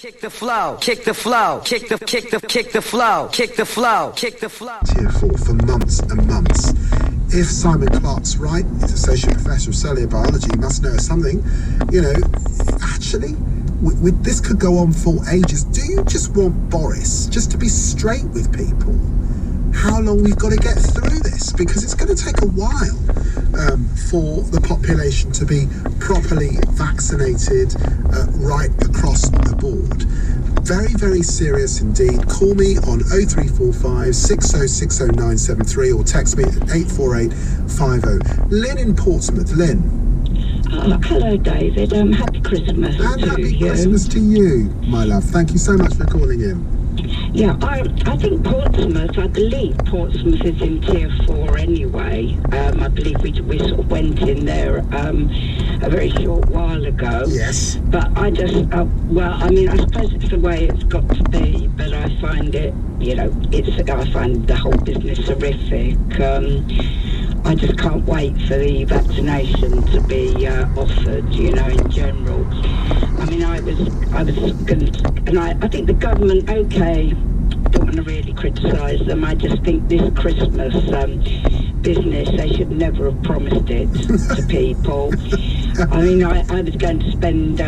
Kick the flow, kick the flow, kick the flow, kick the flow, kick the flow. Tier 4 for months and months. If Simon Clark's right, he's associate professor of cellular biology, he must know something. You know, actually, this could go on for ages. Do you just want Boris just to be straight with people? How long we've got to get through this, because it's going to take a while for the population to be properly vaccinated right across the board. Very, very serious indeed. Call me on 0345 6060973 or text me at 84850. Lynn in Portsmouth. Lynn. Hello, David. Happy Christmas and to happy you. Christmas to you, my love. Thank you so much for calling in. Yeah, I think Portsmouth, I believe Portsmouth is in Tier 4 anyway. I believe we sort of went in there a very short while ago. Yes. But I just, well, I mean, I suppose it's the way it's got to be, but I find it, you know, I find the whole business horrific. I just can't wait for the vaccination to be offered, you know, in general. I mean, I was going to, and I think the government, okay, don't want to really criticise them. I just think this Christmas business, they should never have promised it to people. I mean, I was going to spend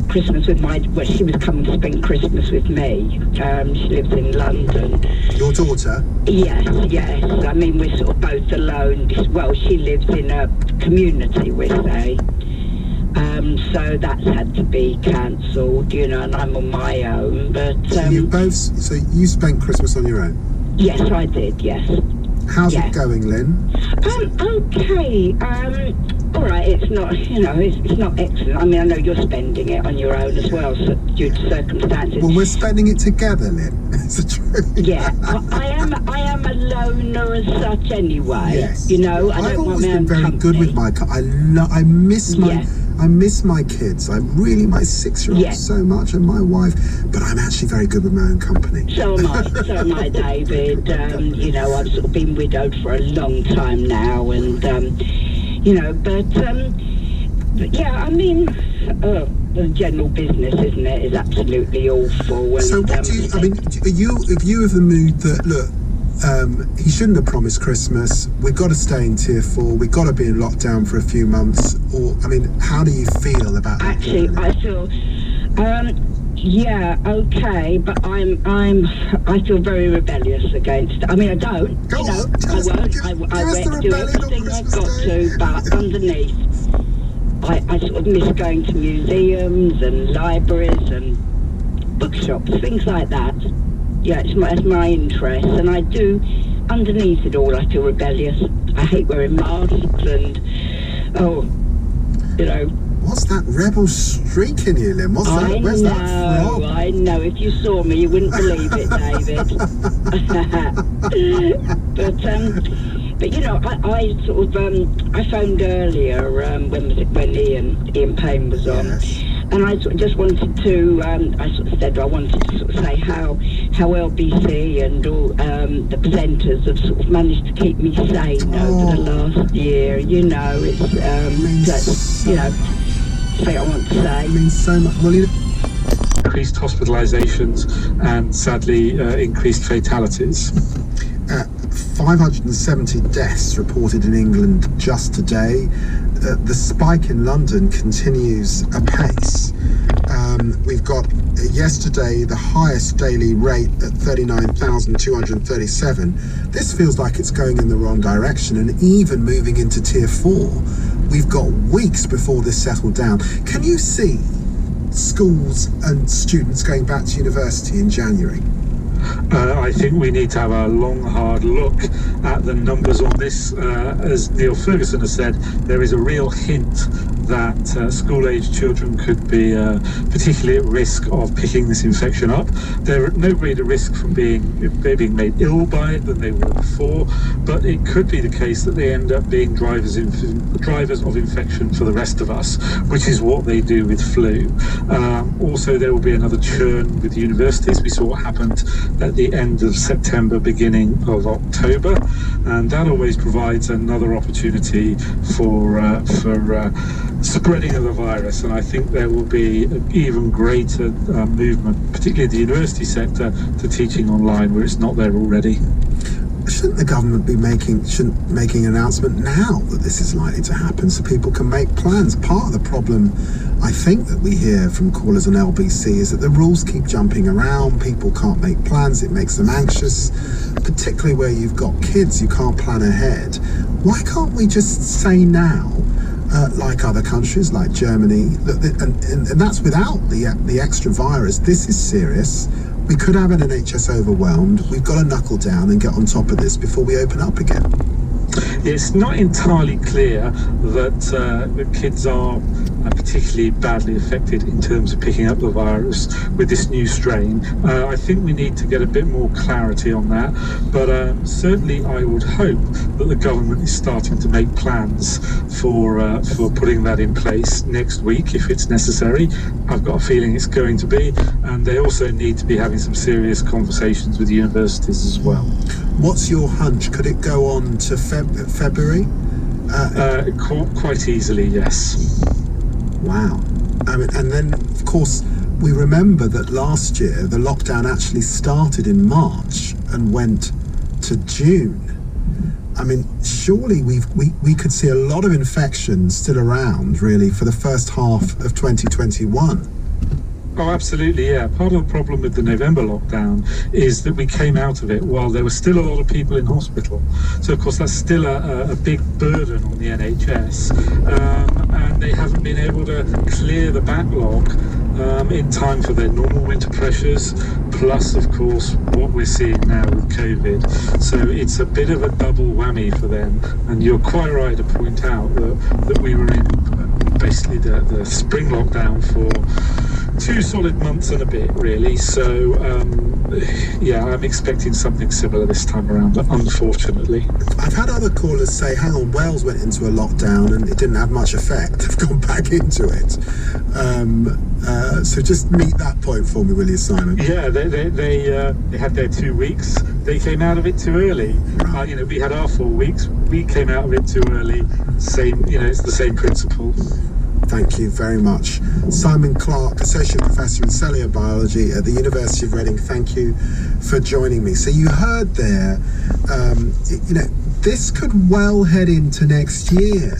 Christmas with she was coming to spend Christmas with me. She lives in London. Your daughter? Yes. I mean, we're sort of both alone. Well, she lives in a community, we say. So that's had to be cancelled, you know, and I'm on my own. But so you spent Christmas on your own? Yes, I did. Yes. How's it going, Lynn? Okay. All right. It's not, you know, it's not excellent. I mean, I know you're spending it on your own as well, so, due to circumstances. Well, we're spending it together, Lynn. It's the truth. Yeah, I am a loner as such anyway. Yes. You know, I've always been very good with my. I miss my. Yeah. I miss my kids. I really, my 6-year-old so much, and my wife. But I'm actually very good with my own company. So am I, David. You know, I've sort of been widowed for a long time now, and you know, but yeah, I mean, the general business, isn't it, is absolutely awful. And, so, what do you? I mean, are you of the mood that look? He shouldn't have promised Christmas. We've got to stay in Tier 4. We've got to be in lockdown for a few months. Or, I mean, how do you feel about that? Actually, I feel, yeah, okay, but I feel very rebellious against. I mean, I don't. You know, I won't. I won't do everything I've got to, but underneath, I sort of miss going to museums and libraries and bookshops, things like that. Yeah, it's my interest, and I do, underneath it all, I feel rebellious. I hate wearing masks and, you know. What's that rebel streak in you, Lynn? Where's that from? I know, if you saw me, you wouldn't believe it, David. But you know, I sort of, I phoned earlier, when Ian Payne was on. Yes. And I sort of just wanted to, I sort of said I wanted to sort of say how LBC and all the presenters have sort of managed to keep me sane over the last year. You know, it's, you know, say I want to say. It means so much. Well, increased hospitalisations and sadly increased fatalities. 570 deaths reported in England just today. The spike in London continues apace. We've got yesterday the highest daily rate at 39,237. This feels like it's going in the wrong direction, and even moving into Tier 4, we've got weeks before this settled down. Can you see schools and students going back to university in January? I think we need to have a long, hard look at the numbers on this. As Neil Ferguson has said, there is a real hint that school-aged children could be particularly at risk of picking this infection up. They're at no greater risk from being made ill by it than they were before, but it could be the case that they end up being drivers of infection for the rest of us, which is what they do with flu. Also, there will be another churn with universities. We saw what happened at the end of September, beginning of October, and that always provides another opportunity for spreading of the virus, and I think there will be an even greater movement, particularly the university sector, to teaching online where it's not there already. Shouldn't the government be making an announcement now that this is likely to happen so people can make plans? Part of the problem, I think, that we hear from callers on LBC is that the rules keep jumping around, people can't make plans, it makes them anxious, particularly where you've got kids, you can't plan ahead. Why can't we just say now, like other countries, like Germany, and that's without the extra virus, this is serious. We could have an NHS overwhelmed. We've got to knuckle down and get on top of this before we open up again. It's not entirely clear that the kids are particularly badly affected in terms of picking up the virus with this new strain. I think we need to get a bit more clarity on that, but certainly I would hope that the government is starting to make plans for putting that in place next week if it's necessary. I've got a feeling it's going to be, and they also need to be having some serious conversations with universities as well. What's your hunch? Could it go on to February? Quite easily, yes. Wow. I mean, and then, of course, we remember that last year the lockdown actually started in March and went to June. I mean, surely we could see a lot of infections still around, really, for the first half of 2021. Oh, absolutely, yeah. Part of the problem with the November lockdown is that we came out of it while there were still a lot of people in hospital. So, of course, that's still a big burden on the NHS. And they haven't been able to clear the backlog in time for their normal winter pressures, plus, of course, what we're seeing now with COVID. So it's a bit of a double whammy for them. And you're quite right to point out that we were in basically the spring lockdown for 2 solid months and a bit, really. So, yeah, I'm expecting something similar this time around, unfortunately. I've had other callers say, hang on, Wales went into a lockdown and it didn't have much effect. They've gone back into it. So just meet that point for me, will you, Simon? Yeah, they had their 2 weeks. They came out of it too early. Right. We had our 4 weeks. We came out of it too early. Same, it's the same principle. Thank you very much. Simon Clark, Associate Professor in Cellular Biology at the University of Reading. Thank you for joining me. So you heard there, this could well head into next year.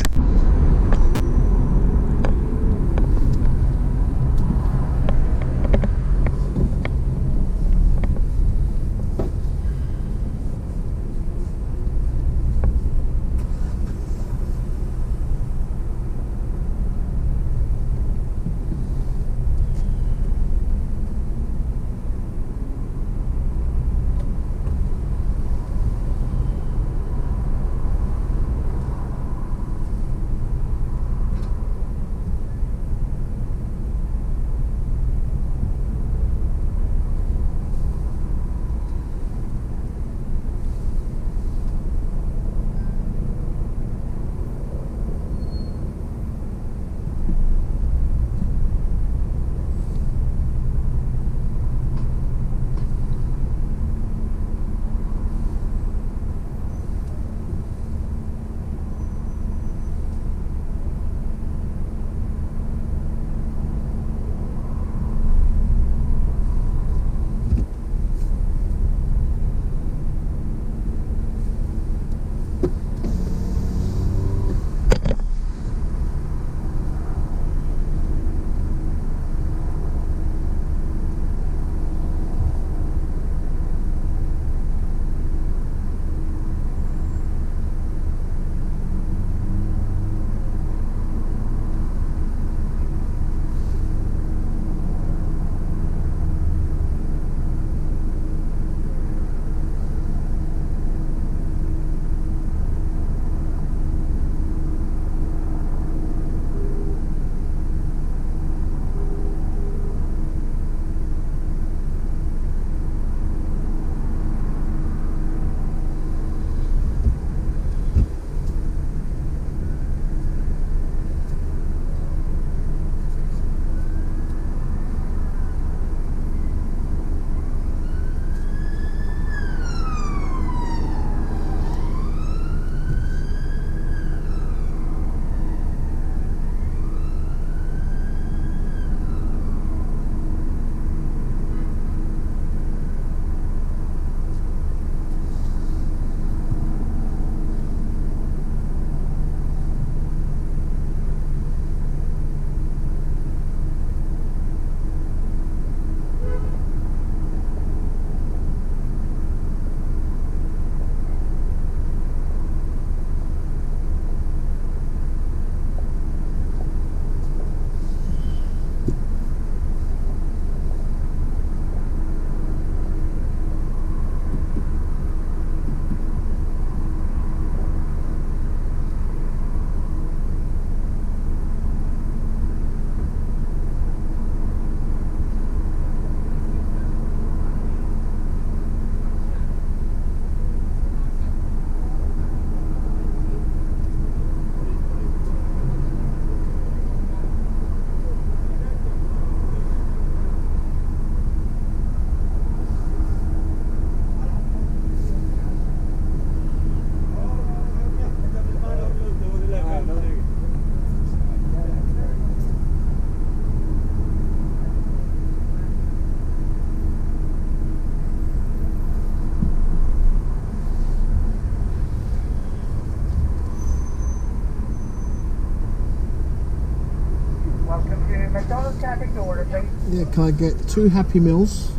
Yeah, can I get 2 Happy Meals?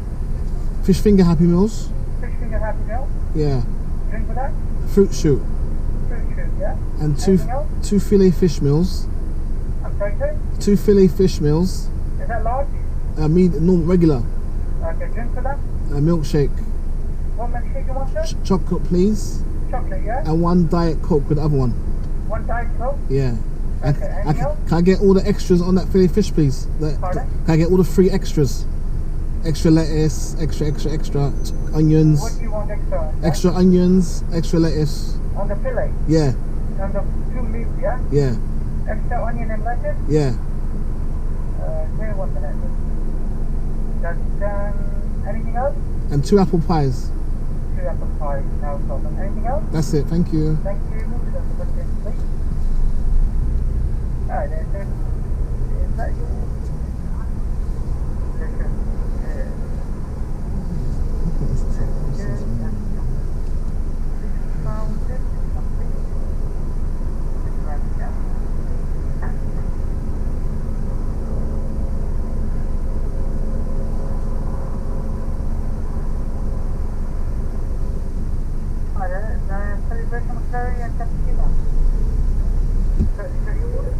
Fish finger Happy Meals? Fish finger Happy Meal. Yeah. Drink for that? Fruit shoot. Fruit shoot, yeah. And Anything else? 2 fillet fish meals. I'm sorry, sir? 2 fillet fish meals. Is that large? Normal, regular. Okay, drink for that? A milkshake. What milkshake you want, sir? Chocolate, please. Chocolate, yeah? And 1 Diet Coke with the other one. 1 Diet Coke? Yeah. Okay, anything else? Can I get all the extras on that fillet fish, please? Pardon? Can I get all the 3 extras? Extra lettuce, extra onions. What do you want extra? Extra onions, extra lettuce. On the fillet? Yeah, On the 2 leaves, yeah? yeah, Extra onion and lettuce? yeah. Wait 1 minute. That's done. Anything else? And 2 apple pies. 2 apple pie, no problem. Anything else? That's it, thank you. Thank you. Please. Alright, is that your... Celebration of curry and cappuccino. So you order?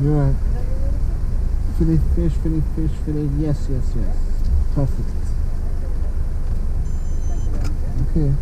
You're right. Fillet fish, fillet. Yes. Perfect. Okay.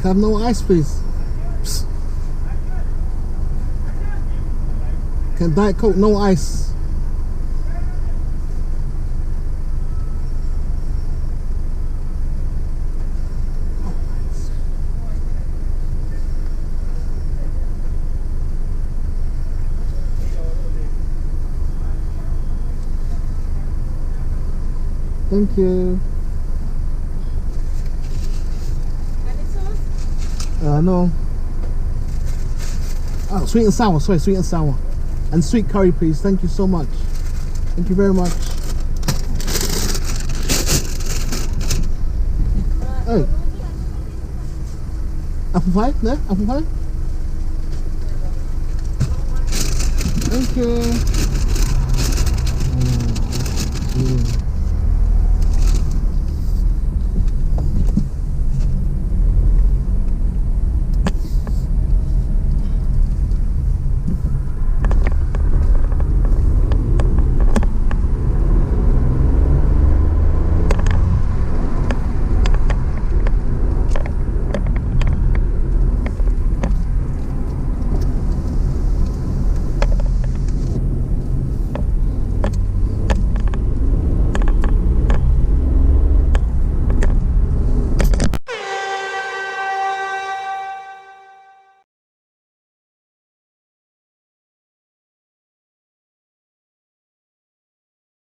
Can I have no ice, please? Psst. Can Diet Coke, no ice. Thank you. No. Oh, sweet and sour. Sorry, sweet and sour. And sweet curry, please. Thank you so much. Thank you very much. Hey. Apple pie? No? Apple pie? Thank you.